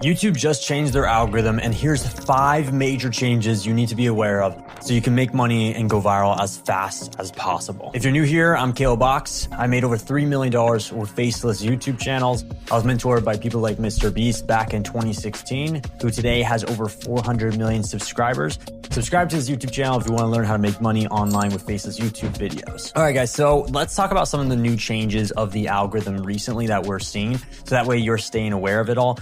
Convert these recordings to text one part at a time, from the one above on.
YouTube just changed their algorithm, and here's 5 major changes you need to be aware of so you can make money and go viral as fast as possible. If you're new here, I'm Caleb Box. I made over $3 million with faceless YouTube channels. I was mentored by people like Mr. Beast back in 2016, who today has over 400 million subscribers. Subscribe to his YouTube channel if you want to learn how to make money online with faceless YouTube videos. All right, guys, so let's talk about some of the new changes of the algorithm recently that we're seeing, so that way you're staying aware of it all.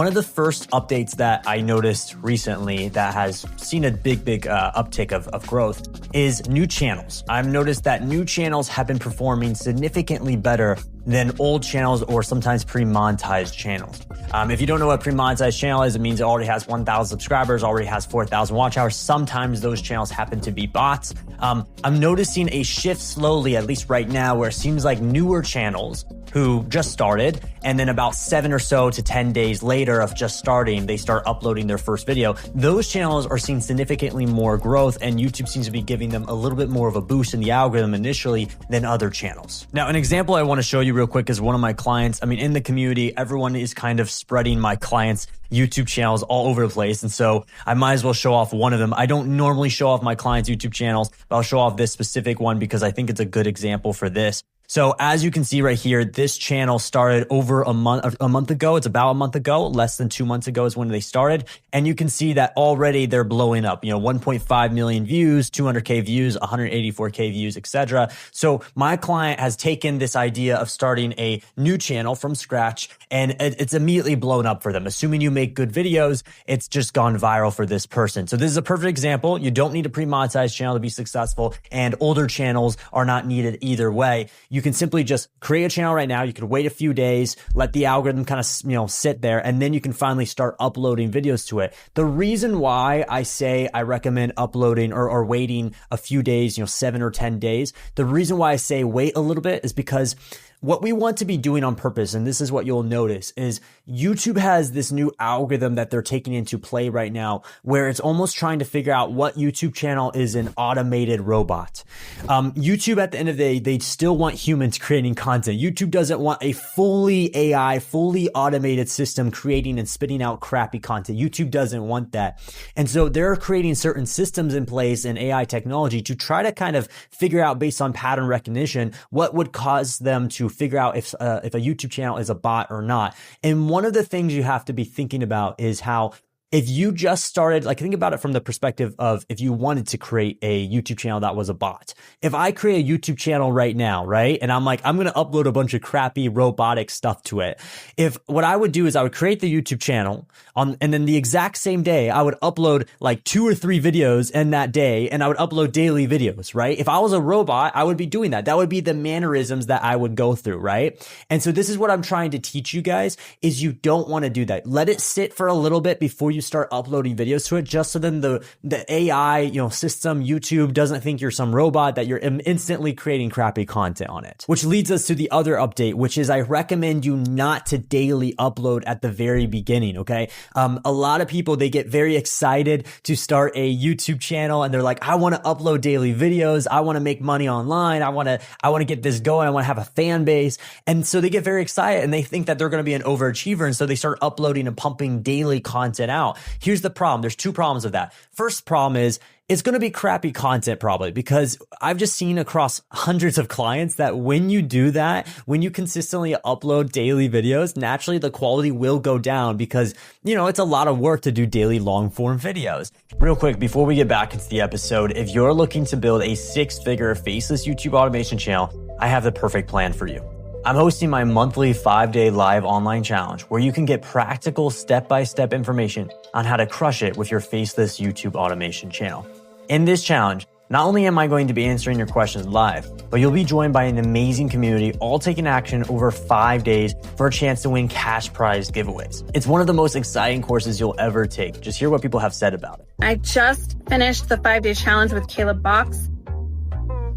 One of the first updates that I noticed recently that has seen a big uptick of growth is new channels. I've noticed that new channels have been performing significantly better than old channels or sometimes pre-monetized channels. If you don't know what pre-monetized channel is, it means it already has 1,000 subscribers, already has 4,000 watch hours. Sometimes those channels happen to be bots. I'm noticing a shift slowly, at least right now, where it seems like newer channels who just started, and then about 7 or so to 10 days later of just starting, they start uploading their first video. Those channels are seeing significantly more growth, and YouTube seems to be giving them a little bit more of a boost in the algorithm initially than other channels. Now, an example I want to show you real quick is one of my clients. I mean, in the community, everyone is kind of spreading my clients' YouTube channels all over the place. And so I might as well show off one of them. I don't normally show off my clients' YouTube channels, but I'll show off this specific one because I think it's a good example for this. So as you can see right here, this channel started over a month ago. It's about a month ago, less than 2 months ago is when they started. And you can see that already they're blowing up, 1.5 million views, 200K views, 184K views, etc. So my client has taken this idea of starting a new channel from scratch, and it's immediately blown up for them. Assuming you make good videos, it's just gone viral for this person. So this is a perfect example. You don't need a pre-monetized channel to be successful, and older channels are not needed either way. You can simply just create a channel right now. You could wait a few days, let the algorithm kind of, sit there, and then you can finally start uploading videos to it. The reason why I say I recommend uploading or waiting a few days, 7 or 10 days, the reason why I say wait a little bit is because what we want to be doing on purpose, and this is what you'll notice, is YouTube has this new algorithm that they're taking into play right now, where it's almost trying to figure out what YouTube channel is an automated robot. YouTube, at the end of the day, they still want humans creating content. YouTube doesn't want a fully AI, fully automated system creating and spitting out crappy content. YouTube doesn't want that. And so they're creating certain systems in place and AI technology to try to kind of figure out, based on pattern recognition, what would cause them to figure out if a YouTube channel is a bot or not. And one of the things you have to be thinking about is how, if you just started, think about it from the perspective of if you wanted to create a YouTube channel that was a bot. If I create a YouTube channel right now, right, and I'm going to upload a bunch of crappy robotic stuff to it. If what I would do is I would create the YouTube channel and then the exact same day, I would upload 2 or 3 videos in that day, and I would upload daily videos, right? If I was a robot, I would be doing that. That would be the mannerisms that I would go through, right? And so this is what I'm trying to teach you guys, is you don't want to do that. Let it sit for a little bit before you start uploading videos to it, just so then the AI, system, YouTube doesn't think you're some robot, that you're instantly creating crappy content on it. Which leads us to the other update, which is I recommend you not to daily upload at the very beginning, okay? A lot of people, they get very excited to start a YouTube channel, and they're like, I want to upload daily videos. I want to make money online. I want to get this going. I want to have a fan base. And so they get very excited, and they think that they're going to be an overachiever. And so they start uploading and pumping daily content out. Here's the problem. There's 2 problems with that. First problem is it's going to be crappy content probably, because I've just seen across hundreds of clients that when you do that, when you consistently upload daily videos, naturally the quality will go down because, it's a lot of work to do daily long form videos. Real quick, before we get back into the episode, if you're looking to build a 6-figure faceless YouTube automation channel, I have the perfect plan for you. I'm hosting my monthly 5-day live online challenge where you can get practical step-by-step information on how to crush it with your faceless YouTube automation channel. In this challenge, not only am I going to be answering your questions live, but you'll be joined by an amazing community, all taking action over 5 days for a chance to win cash prize giveaways. It's one of the most exciting courses you'll ever take. Just hear what people have said about it. I just finished the 5-day challenge with Caleb Box.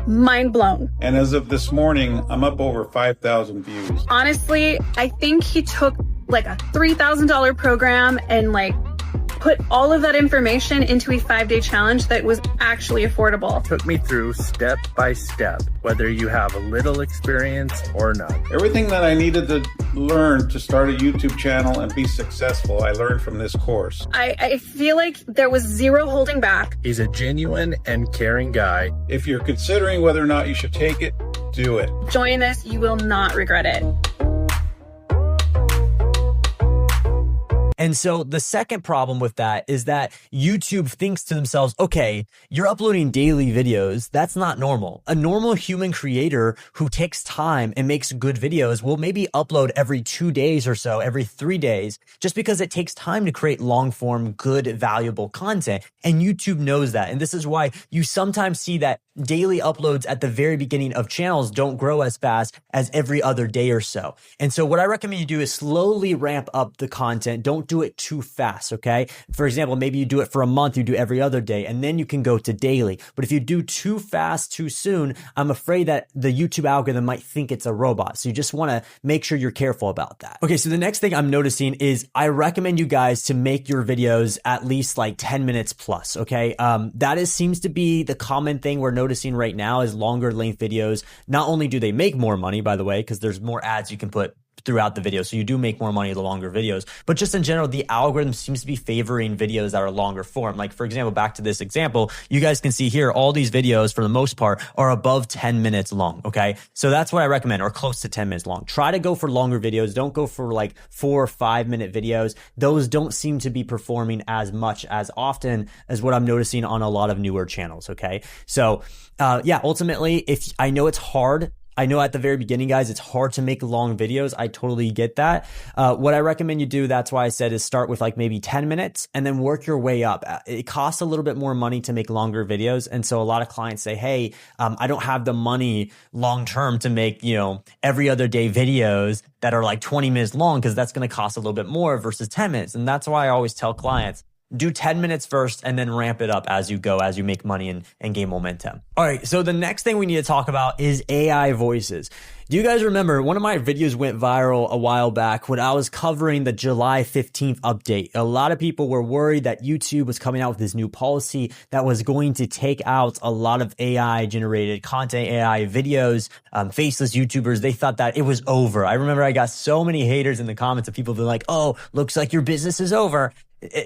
Mind blown. And as of this morning, I'm up over 5,000 views. Honestly, I think he took a $3,000 program and put all of that information into a 5-day challenge that was actually affordable. Took me through step by step, whether you have a little experience or not. Everything that I needed to learn to start a YouTube channel and be successful, I learned from this course. I feel like there was zero holding back. He's a genuine and caring guy. If you're considering whether or not you should take it, do it. Join this, you will not regret it. And so the second problem with that is that YouTube thinks to themselves, okay, you're uploading daily videos. That's not normal. A normal human creator who takes time and makes good videos will maybe upload every 2 days or so, every 3 days, just because it takes time to create long form, good, valuable content. And YouTube knows that. And this is why you sometimes see that daily uploads at the very beginning of channels don't grow as fast as every other day or so. And so what I recommend you do is slowly ramp up the content. Don't do it too fast, okay? For example, maybe you do it for a month, you do every other day, and then you can go to daily. But if you do too fast, too soon, I'm afraid that the YouTube algorithm might think it's a robot. So you just want to make sure you're careful about that. Okay, so the next thing I'm noticing is I recommend you guys to make your videos at least like 10 minutes plus, okay? Seems to be the common thing we're noticing right now is longer length videos. Not only do they make more money, by the way, because there's more ads you can put throughout the video. So you do make more money the longer videos, but just in general, the algorithm seems to be favoring videos that are longer form. Like for example, back to this example, you guys can see here, all these videos for the most part are above 10 minutes long. Okay. So that's what I recommend, or close to 10 minutes long. Try to go for longer videos. Don't go for like 4 or 5 minute videos. Those don't seem to be performing as much as often as what I'm noticing on a lot of newer channels. Okay. So, yeah, ultimately, if I know it's hard, I know at the very beginning, guys, it's hard to make long videos. I totally get that. What I recommend you do, that's why I said, is start with like maybe 10 minutes and then work your way up. It costs a little bit more money to make longer videos. And so a lot of clients say, hey, I don't have the money long term to make, every other day videos that are like 20 minutes long, because that's going to cost a little bit more versus 10 minutes. And that's why I always tell clients, do 10 minutes first and then ramp it up as you go, as you make money and gain momentum. All right. So the next thing we need to talk about is AI voices. Do you guys remember one of my videos went viral a while back when I was covering the July 15th update? A lot of people were worried that YouTube was coming out with this new policy that was going to take out a lot of AI generated content, AI videos, faceless YouTubers. They thought that it was over. I remember I got so many haters in the comments of people being like, oh, looks like your business is over.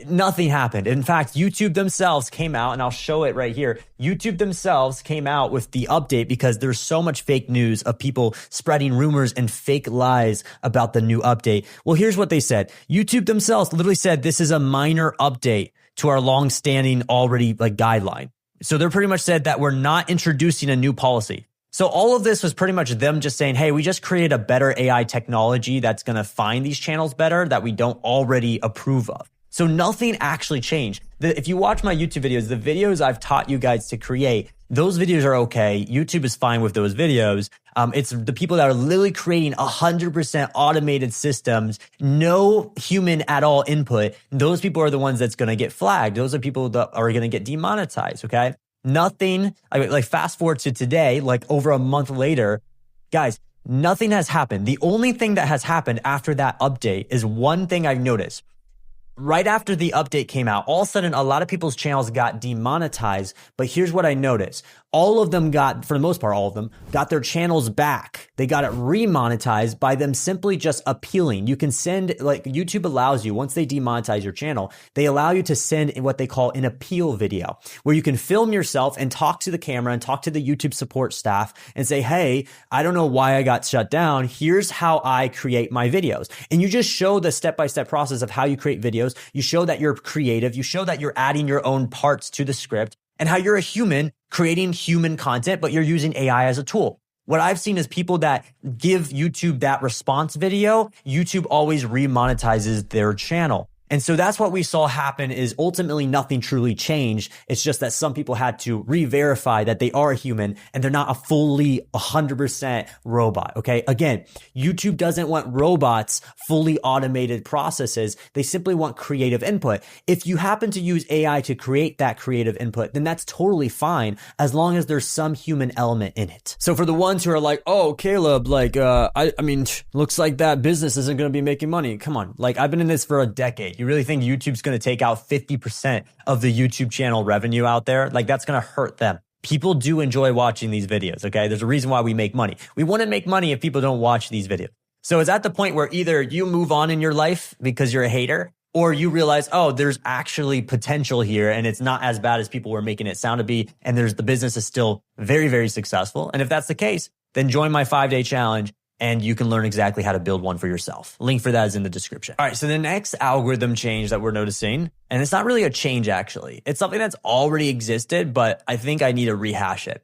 Nothing happened. In fact, YouTube themselves came out, and I'll show it right here. YouTube themselves came out with the update because there's so much fake news of people spreading rumors and fake lies about the new update. Well, here's what they said. YouTube themselves literally said this is a minor update to our long-standing already guideline. So they're pretty much said that we're not introducing a new policy. So all of this was pretty much them just saying, hey, we just created a better AI technology that's going to find these channels better that we don't already approve of. So nothing actually changed. If you watch my YouTube videos, the videos I've taught you guys to create, those videos are okay. YouTube is fine with those videos. It's the people that are literally creating 100% automated systems, no human at all input. Those people are the ones that's going to get flagged. Those are people that are going to get demonetized. Okay. Nothing like fast forward to today, like over a month later, guys, nothing has happened. The only thing that has happened after that update is one thing I've noticed. Right after the update came out, all of a sudden, a lot of people's channels got demonetized. But here's what I noticed. All of them got, for the most part, all of them got their channels back. They got it remonetized by them simply just appealing. You can send, YouTube allows you, once they demonetize your channel, they allow you to send what they call an appeal video, where you can film yourself and talk to the camera and talk to the YouTube support staff and say, hey, I don't know why I got shut down. Here's how I create my videos. And you just show the step-by-step process of how you create videos. You show that you're creative. You show that you're adding your own parts to the script and how you're a human creating human content, but you're using AI as a tool. What I've seen is people that give YouTube that response video, YouTube always remonetizes their channel. And so that's what we saw happen is ultimately nothing truly changed. It's just that some people had to re-verify that they are a human and they're not a fully 100% robot. Okay. Again, YouTube doesn't want robots, fully automated processes. They simply want creative input. If you happen to use AI to create that creative input, then that's totally fine as long as there's some human element in it. So for the ones who are like, oh, Caleb, looks like that business isn't going to be making money. Come on. I've been in this for a decade. You really think YouTube's going to take out 50% of the YouTube channel revenue out there? Like, that's going to hurt them. People do enjoy watching these videos, okay? There's a reason why we make money. We want to make money if people don't watch these videos. So it's at the point where either you move on in your life because you're a hater, or you realize, oh, there's actually potential here and it's not as bad as people were making it sound to be. And the business is still very, very successful. And if that's the case, then join my 5-day challenge and you can learn exactly how to build one for yourself. Link for that is in the description. All right, so the next algorithm change that we're noticing, and it's not really a change actually. It's something that's already existed, but I think I need to rehash it.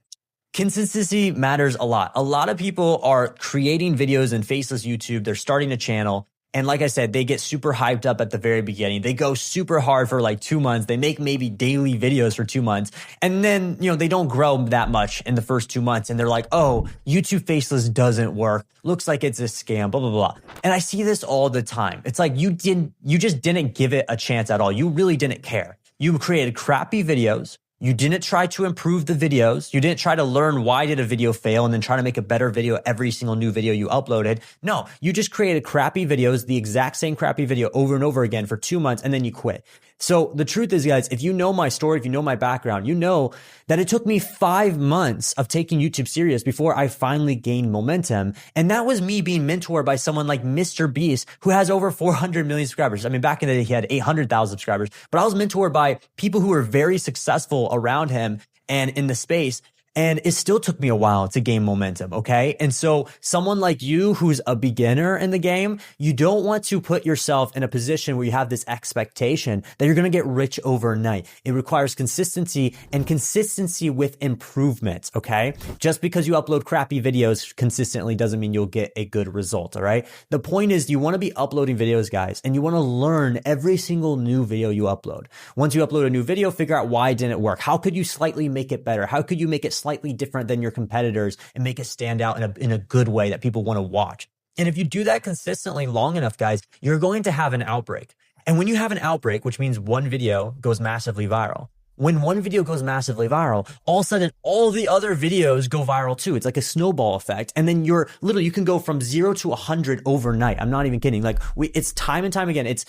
Consistency matters a lot. A lot of people are creating videos in faceless YouTube. They're starting a channel. And like I said, they get super hyped up at the very beginning. They go super hard for like 2 months. They make maybe daily videos for 2 months. And then, they don't grow that much in the first 2 months. And they're like, oh, YouTube faceless doesn't work. Looks like it's a scam, blah, blah, blah. And I see this all the time. It's like you just didn't give it a chance at all. You really didn't care. You created crappy videos. You didn't try to improve the videos. You didn't try to learn why did a video fail and then try to make a better video every single new video you uploaded. No, you just created crappy videos, the exact same crappy video over and over again for 2 months, and then you quit. So the truth is, guys, if you know my story, if you know my background, you know that it took me 5 months of taking YouTube serious before I finally gained momentum. And that was me being mentored by someone like Mr. Beast, who has over 400 million subscribers. I mean, back in the day, he had 800,000 subscribers, but I was mentored by people who were very successful around him and in the space. And it still took me a while to gain momentum, okay? And so someone like you who's a beginner in the game, you don't want to put yourself in a position where you have this expectation that you're going to get rich overnight. It requires consistency and consistency with improvements, okay? Just because you upload crappy videos consistently doesn't mean you'll get a good result, all right? The point is you want to be uploading videos, guys, and you want to learn every single new video you upload. Once you upload a new video, figure out why it didn't work. How could you slightly make it better? How could you make it slightly different than your competitors and make it stand out in a good way that people want to watch? And if you do that consistently long enough, guys, you're going to have an outbreak. And when you have an outbreak, which means one video goes massively viral, when one video goes massively viral, all of a sudden, all the other videos go viral too. It's like a snowball effect. And then you can go from 0 to 100 overnight. I'm not even kidding. Like it's time and time again. It's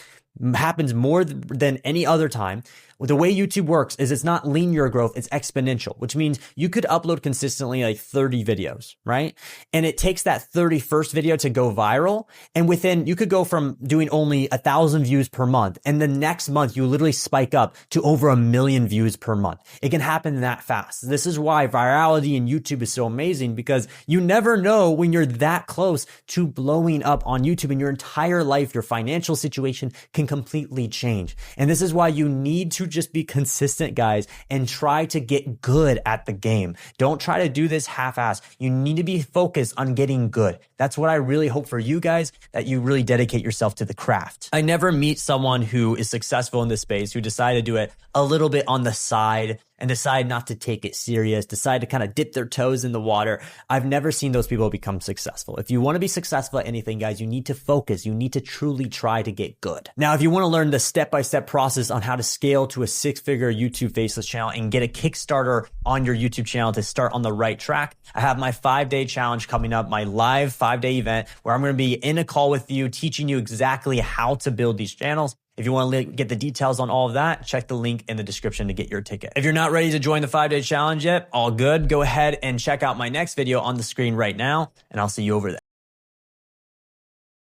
happens more than any other time. The way YouTube works is it's not linear growth, it's exponential, which means you could upload consistently like 30 videos, right? And it takes that 31st video to go viral. And you could go from doing only 1,000 views per month. And the next month, you literally spike up to over 1 million views per month. It can happen that fast. This is why virality in YouTube is so amazing, because you never know when you're that close to blowing up on YouTube, and your entire life, your financial situation can completely change. And this is why you need to just be consistent, guys, and try to get good at the game. Don't try to do this half-ass. You need to be focused on getting good. That's what I really hope for you guys, that you really dedicate yourself to the craft. I never meet someone who is successful in this space who decided to do it a little bit on the side and decide not to take it serious, decide to kind of dip their toes in the water. I've never seen those people become successful. If you want to be successful at anything, guys, you need to focus. You need to truly try to get good. Now, if you want to learn the step-by-step process on how to scale to a 6-figure YouTube faceless channel and get a Kickstarter on your YouTube channel to start on the right track, I have my 5-day challenge coming up, my live 5-day event where I'm going to be in a call with you, teaching you exactly how to build these channels. If you want to get the details on all of that, check the link in the description to get your ticket. If you're not ready to join the 5-day challenge yet, all good. Go ahead and check out my next video on the screen right now, and I'll see you over there.